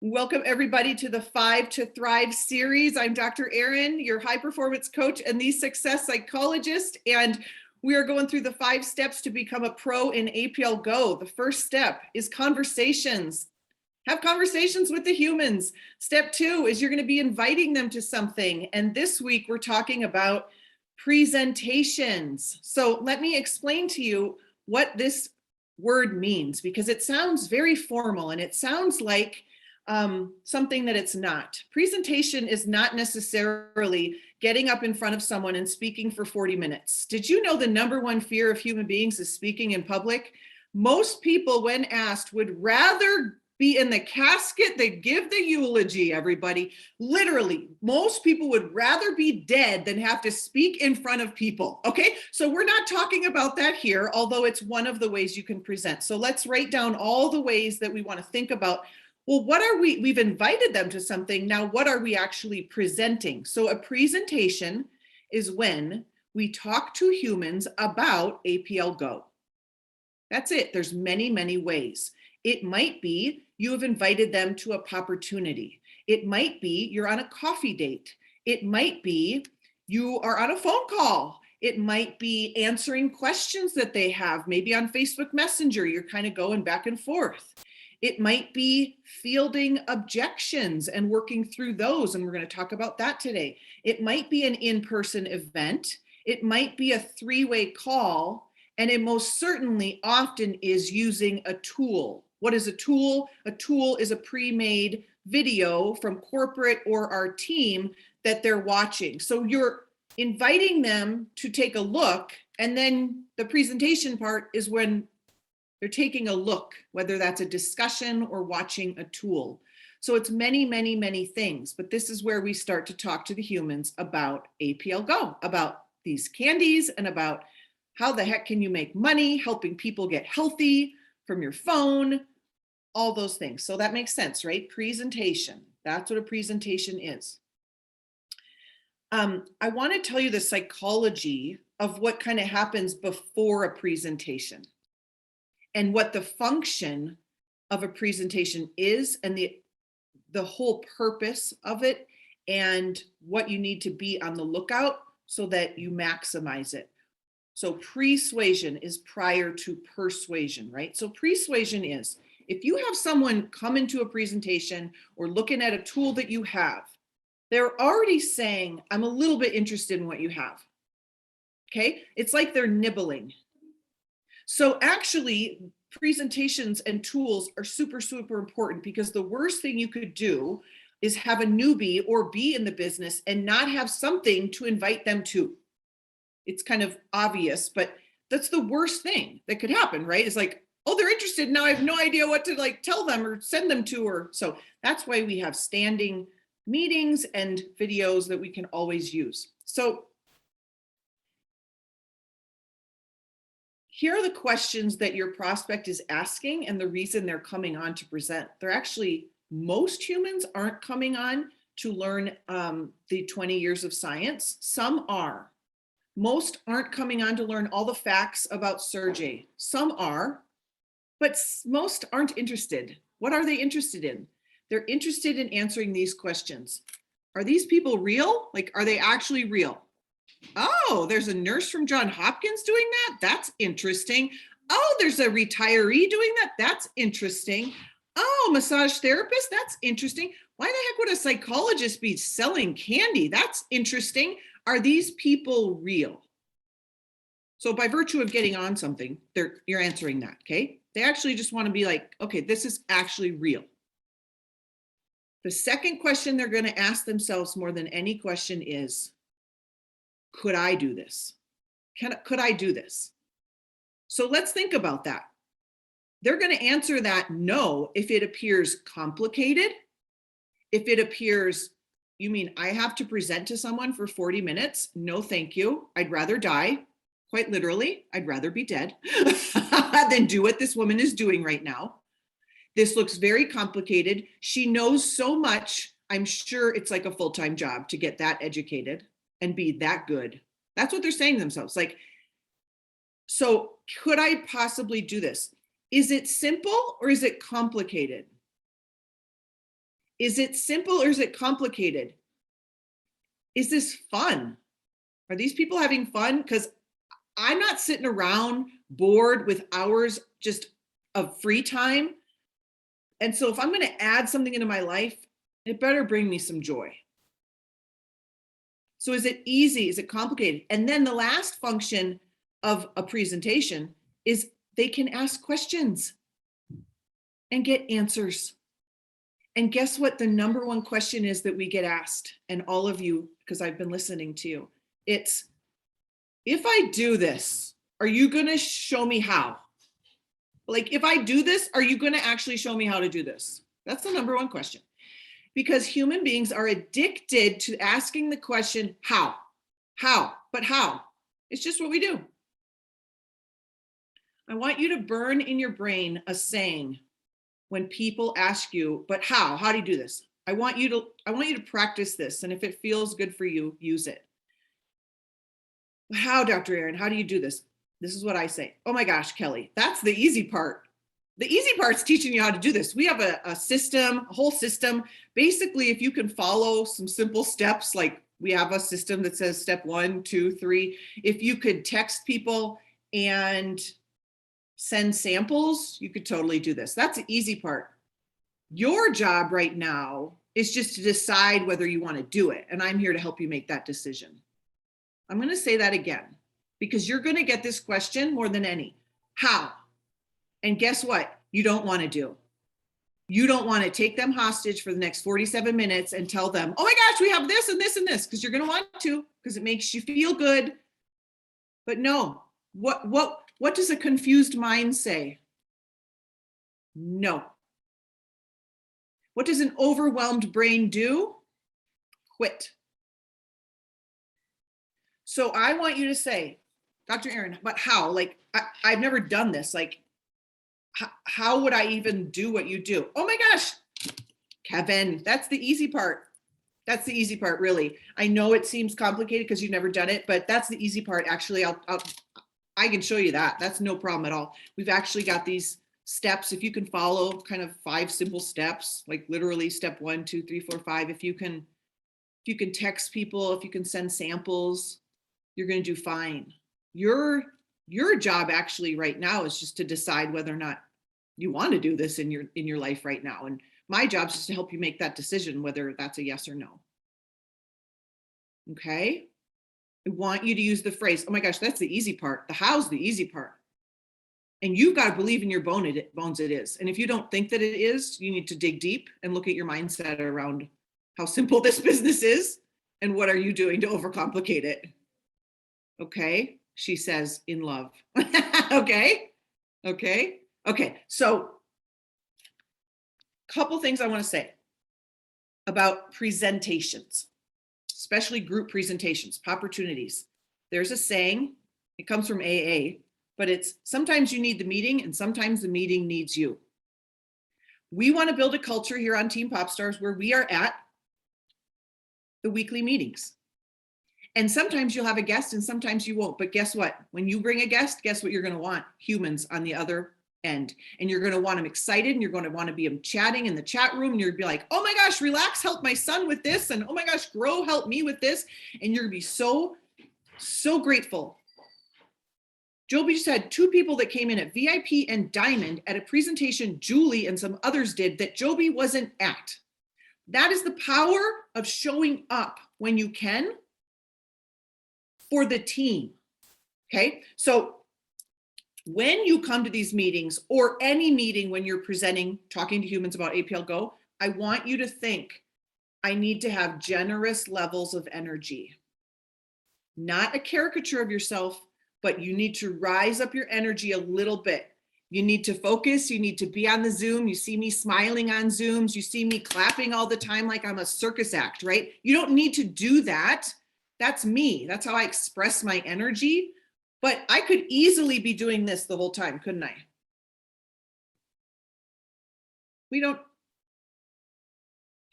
Welcome everybody to the 5 to Thrive series. I'm Dr. Erin, your high performance coach and the success psychologist. And we are going through the 5 steps to become a pro in APL Go. The first step is conversations. Have conversations with the humans. Step 2 is you're going to be inviting them to something. And this week we're talking about presentations. So let me explain to you what this word means, because it sounds very formal and it sounds like something that it's not. Presentation is not necessarily getting up in front of someone and speaking for 40 minutes. Did you know the number one fear of human beings is speaking in public? Most people, when asked, would rather be in the casket than give the eulogy, everybody. Literally, most people would rather be dead than have to speak in front of people, okay? So we're not talking about that here, although it's one of the ways you can present. So let's write down all the ways that we want to think about. Well, what are we've invited them to something. Now, what are we actually presenting? So a presentation is when we talk to humans about APL Go. That's it. There's many, many ways. It might be you have invited them to a opportunity. It might be you're on a coffee date. It might be you are on a phone call. It might be answering questions that they have, maybe on Facebook Messenger. You're kind of going back and forth. It might be fielding objections and working through those, and we're going to talk about that today. It might be an in-person event. It might be a 3-way call, and it most certainly often is using a tool. What is a tool? A tool is a pre-made video from corporate or our team that they're watching. So you're inviting them to take a look, and then the presentation part is when they're taking a look, whether that's a discussion or watching a tool. So it's many, many, many things, but this is where we start to talk to the humans about APL Go, about these candies and about how the heck can you make money, helping people get healthy from your phone, all those things. So that makes sense, right? Presentation, that's what a presentation is. I want to tell you the psychology of what kind of happens before a presentation, and what the function of a presentation is, and the whole purpose of it, and what you need to be on the lookout so that you maximize it. So persuasion is prior to persuasion, right? So persuasion is, if you have someone come into a presentation or looking at a tool that you have, they're already saying, I'm a little bit interested in what you have, okay? It's like they're nibbling. So actually, presentations and tools are super, super important, because the worst thing you could do is have a newbie or be in the business and not have something to invite them to. It's kind of obvious, but that's the worst thing that could happen, right? It's like, oh, they're interested. Now I have no idea what to tell them or send them to, or so that's why we have standing meetings and videos that we can always use. So here are the questions that your prospect is asking and the reason they're coming on to present. They're actually, most humans aren't coming on to learn the 20 years of science. Some are. Most aren't coming on to learn all the facts about Sergey. Some are, but most aren't interested. What are they interested in? They're interested in answering these questions. Are these people real? Like, are they actually real? Oh, there's a nurse from Johns Hopkins doing that? That's interesting. Oh, there's a retiree doing that? That's interesting. Oh, massage therapist? That's interesting. Why the heck would a psychologist be selling candy? That's interesting. Are these people real? So by virtue of getting on something, you're answering that, okay? They actually just want to be like, okay, this is actually real. The second question they're going to ask themselves more than any question is, could I do this? Could I do this? So let's think about that. They're going to answer that no if it appears complicated. If it appears, you mean I have to present to someone for 40 minutes? No, thank you. I'd rather die. Quite literally, I'd rather be dead than do what this woman is doing right now. This looks very complicated. She knows so much. I'm sure it's like a full-time job to get that educated and be that good. That's what they're saying to themselves. Like, so could I possibly do this? Is it simple or is it complicated? Is it simple or is it complicated? Is this fun? Are these people having fun? Because I'm not sitting around bored with hours just of free time. And so if I'm going to add something into my life, it better bring me some joy. So is it easy? Is it complicated? And then the last function of a presentation is they can ask questions and get answers. And guess what? The number one question is that we get asked, and all of you, because I've been listening to you, it's, if I do this, are you going to show me how? Like, if I do this, are you going to actually show me how to do this? That's the number one question. Because human beings are addicted to asking the question, how? How? But how? It's just what we do. I want you to burn in your brain a saying when people ask you, but how? How do you do this? I want you to practice this. And if it feels good for you, use it. How, Dr. Erin, how do you do this? This is what I say. Oh my gosh, Kelly, that's the easy part. The easy part's teaching you how to do this. We have a system, a whole system. Basically, if you can follow some simple steps, like we have a system that says step 1, 2, 3. If you could text people and send samples, you could totally do this. That's the easy part. Your job right now is just to decide whether you want to do it. And I'm here to help you make that decision. I'm going to say that again, because you're going to get this question more than any. How? And guess what? You don't want to do. You don't want to take them hostage for the next 47 minutes and tell them, oh my gosh, we have this and this and this, because you're going to want to, because it makes you feel good. But no, what does a confused mind say? No. What does an overwhelmed brain do? Quit. So I want you to say, Dr. Erin, but how? Like, I've never done this. Like, how would I even do what you do? Oh my gosh, Kevin, that's the easy part. That's the easy part, really. I know it seems complicated because you've never done it, but that's the easy part. Actually, I can show you that. That's no problem at all. We've actually got these steps. If you can follow kind of 5 simple steps, like literally step 1, 2, 3, 4, 5. If you can text people, if you can send samples, you're going to do fine. Your job actually right now is just to decide whether or not you want to do this in your life right now. And my job is just to help you make that decision, whether that's a yes or no. Okay. I want you to use the phrase, oh my gosh, that's the easy part. The how's the easy part. And you've got to believe in your bones it is. And if you don't think that it is, you need to dig deep and look at your mindset around how simple this business is and what are you doing to overcomplicate it. Okay, she says in love. Okay. So a couple things I want to say about presentations, especially group presentations, opportunities. There's a saying, it comes from AA, but it's sometimes you need the meeting and sometimes the meeting needs you. We want to build a culture here on Team Popstars where we are at the weekly meetings. And sometimes you'll have a guest and sometimes you won't. But guess what? When you bring a guest, guess what you're going to want? Humans on the other end. And you're going to want them excited and you're going to want to be them chatting in the chat room. And you're going to be like, oh my gosh, relax, help my son with this. And oh my gosh, grow, help me with this. And you're going to be so, so grateful. Joby just had 2 people that came in at VIP and Diamond at a presentation Julie and some others did that Joby wasn't at. That is the power of showing up when you can for the team. Okay. So when you come to these meetings or any meeting when you're presenting, talking to humans about APL Go, I want you to think, I need to have generous levels of energy. Not a caricature of yourself, but you need to rise up your energy a little bit. You need to focus. You need to be on the Zoom. You see me smiling on Zooms. You see me clapping all the time like I'm a circus act, right? You don't need to do that. That's me. That's how I express my energy. But I could easily be doing this the whole time, couldn't I?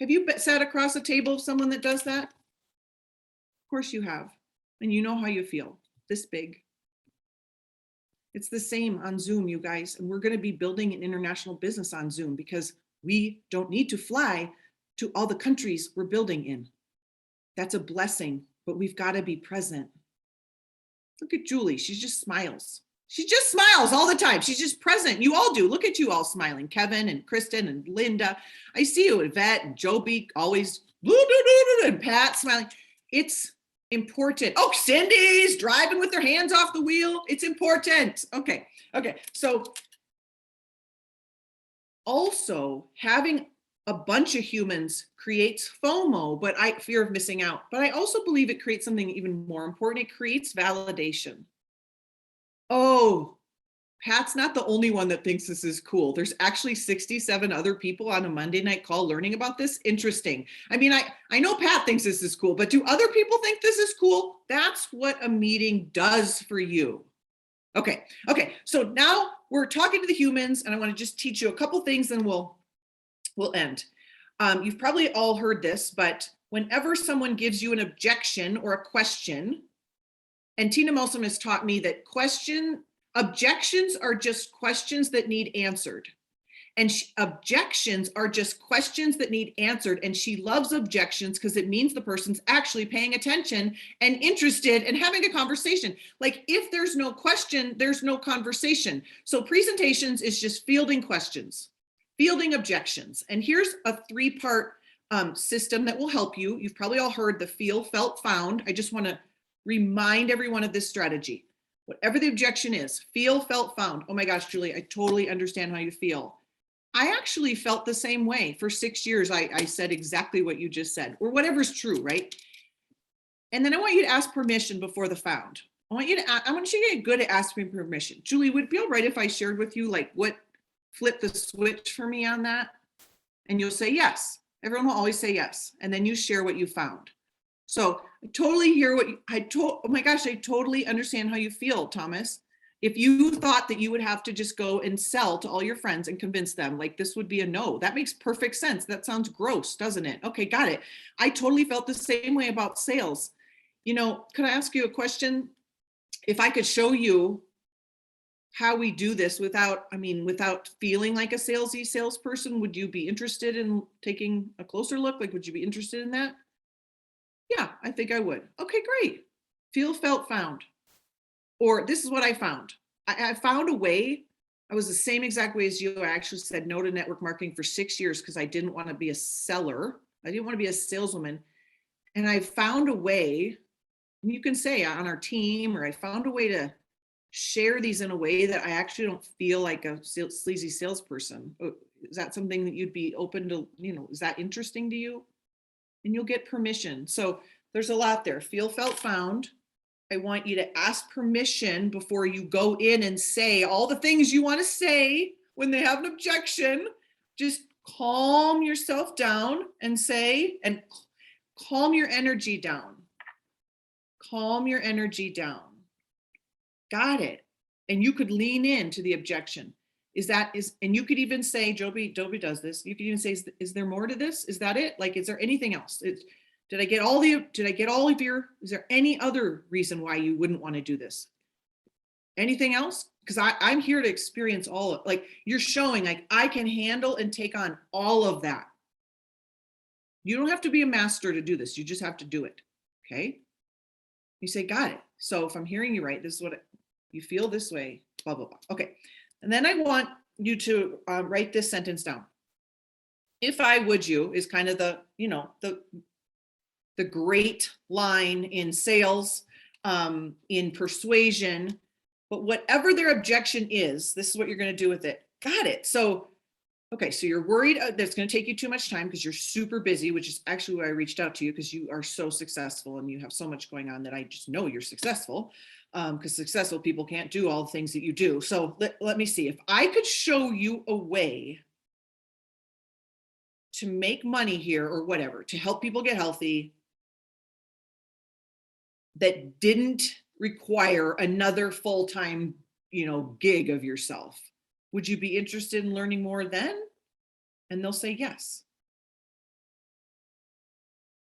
Have you sat across a table with someone that does that? Of course you have. And you know how you feel, this big. It's the same on Zoom, you guys. And we're going to be building an international business on Zoom because we don't need to fly to all the countries we're building in. That's a blessing, but we've got to be present. Look at Julie. She just smiles. She just smiles all the time. She's just present. You all do. Look at you all smiling. Kevin and Kristen and Linda. I see you. Yvette and Joby always, and Pat smiling. It's important. Oh, Cindy's driving with her hands off the wheel. It's important. Okay. So also having a bunch of humans creates FOMO, fear of missing out. But I also believe it creates something even more important. It creates validation. Oh, Pat's not the only one that thinks this is cool. There's actually 67 other people on a Monday night call learning about this. Interesting. I mean, I know Pat thinks this is cool, but do other people think this is cool? That's what a meeting does for you. Okay. So now we're talking to the humans, and I want to just teach you a couple things, and we'll end. You've probably all heard this, but whenever someone gives you an objection or a question, and Tina Milsom has taught me that objections are just questions that need answered. And objections are just questions that need answered. And she loves objections because it means the person's actually paying attention and interested and having a conversation. Like if there's no question, there's no conversation. So presentations is just fielding questions, fielding objections. And here's a 3-part system that will help you. You've probably all heard the feel, felt, found. I just want to remind everyone of this strategy. Whatever the objection is, feel, felt, found. Oh my gosh, Julie, I totally understand how you feel. I actually felt the same way. For 6 years, I said exactly what you just said, or whatever's true, right? And then I want you to ask permission before the found. I want you to get good at asking permission. Julie, would it be all right if I shared with you like what flipped the switch for me on that? And you'll say yes. Everyone will always say yes. And then you share what you found. So I totally hear oh my gosh, I totally understand how you feel, Thomas. If you thought that you would have to just go and sell to all your friends and convince them, like this would be a no, that makes perfect sense. That sounds gross, doesn't it? Okay, got it. I totally felt the same way about sales. You know, could I ask you a question? If I could show you how we do this without feeling like a salesperson, would you be interested in taking a closer look? Like, would you be interested in that? Yeah, I think I would. Okay, great. Feel, felt, found. Or this is what I found. I found a way. I was the same exact way as you. I actually said no to network marketing for 6 years because I didn't want to be a seller. I didn't want to be a saleswoman. And I found a way, you can say on our team, or I found a way to share these in a way that I actually don't feel like a sleazy salesperson. Is that something that you'd be open to, is that interesting to you? And you'll get permission. So there's a lot there. Feel, felt, found. I want you to ask permission before you go in and say all the things you want to say when they have an objection. Just calm yourself down and say, and calm your energy down. Calm your energy down. Got it. And you could lean into the objection. And you could even say, Joby does this. You could even say, is there more to this? Is that it? Like, is there anything else? Did I get all of your, is there any other reason why you wouldn't want to do this? Anything else? Because I'm here to experience all of, like, you're showing like I can handle and take on all of that. You don't have to be a master to do this. You just have to do it. Okay. You say, got it. So if I'm hearing you right, this is what you feel this way, blah, blah, blah. Okay. And then I want you to write this sentence down. If I would you is kind of the great line in sales, in persuasion, but whatever their objection is, this is what you're going to do with it. Got it. So, okay. So you're worried that's going to take you too much time because you're super busy, which is actually why I reached out to you, because you are so successful and you have so much going on that I just know you're successful. Because successful people can't do all the things that you do. So let me see. If I could show you a way to make money here or whatever, to help people get healthy, that didn't require another full-time, gig of yourself, would you be interested in learning more then? And they'll say yes.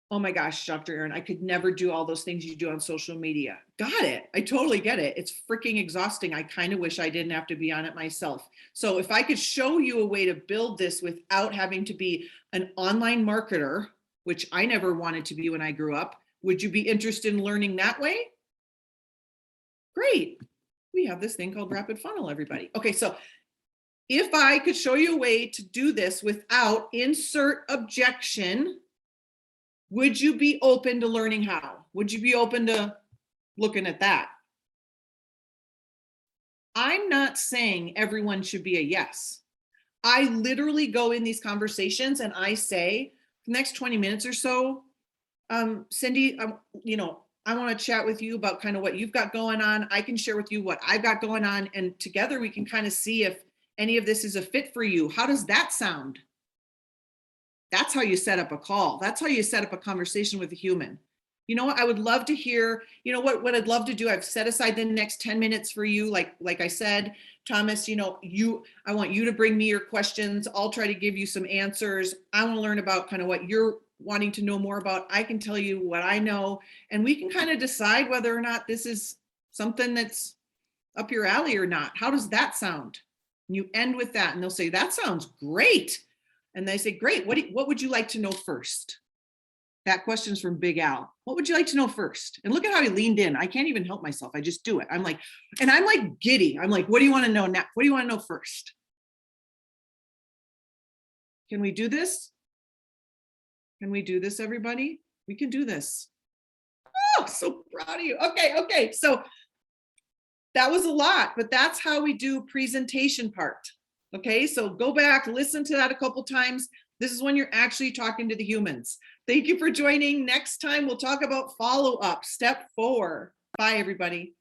Oh my gosh, Dr. Erin, I could never do all those things you do on social media. Got it. I totally get it. It's freaking exhausting. I kind of wish I didn't have to be on it myself. So if I could show you a way to build this without having to be an online marketer, which I never wanted to be when I grew up, would you be interested in learning that way? Great. We have this thing called Rapid Funnel, everybody. Okay, so if I could show you a way to do this without insert objection, would you be open to learning how? Would you be open to looking at that? I'm not saying everyone should be a yes. I literally go in these conversations and I say, the next 20 minutes or so, Cindy, I want to chat with you about kind of what you've got going on. I can share with you what I've got going on, and together we can kind of see if any of this is a fit for you. How does that sound? That's how you set up a call. That's how you set up a conversation with a human. You know what? I would love to hear, what I'd love to do. I've set aside the next 10 minutes for you. Like I said, Thomas, I want you to bring me your questions. I'll try to give you some answers. I want to learn about kind of what you're wanting to know more about. I can tell you what I know, and we can kind of decide whether or not this is something that's up your alley or not. How does that sound? And you end with that, and they'll say, that sounds great. And they say, great, what would you like to know first? That question's from Big Al. What would you like to know first? And look at how he leaned in. I can't even help myself. I just do it. I'm like giddy. I'm like, what do you want to know now? What do you want to know first? Can we do this? Can we do this, everybody? We can do this. Oh, so proud of you. Okay. So that was a lot, but that's how we do presentation part. Okay, so go back, listen to that a couple times. This is when you're actually talking to the humans. Thank you for joining. Next time, we'll talk about follow-up, step 4. Bye, everybody.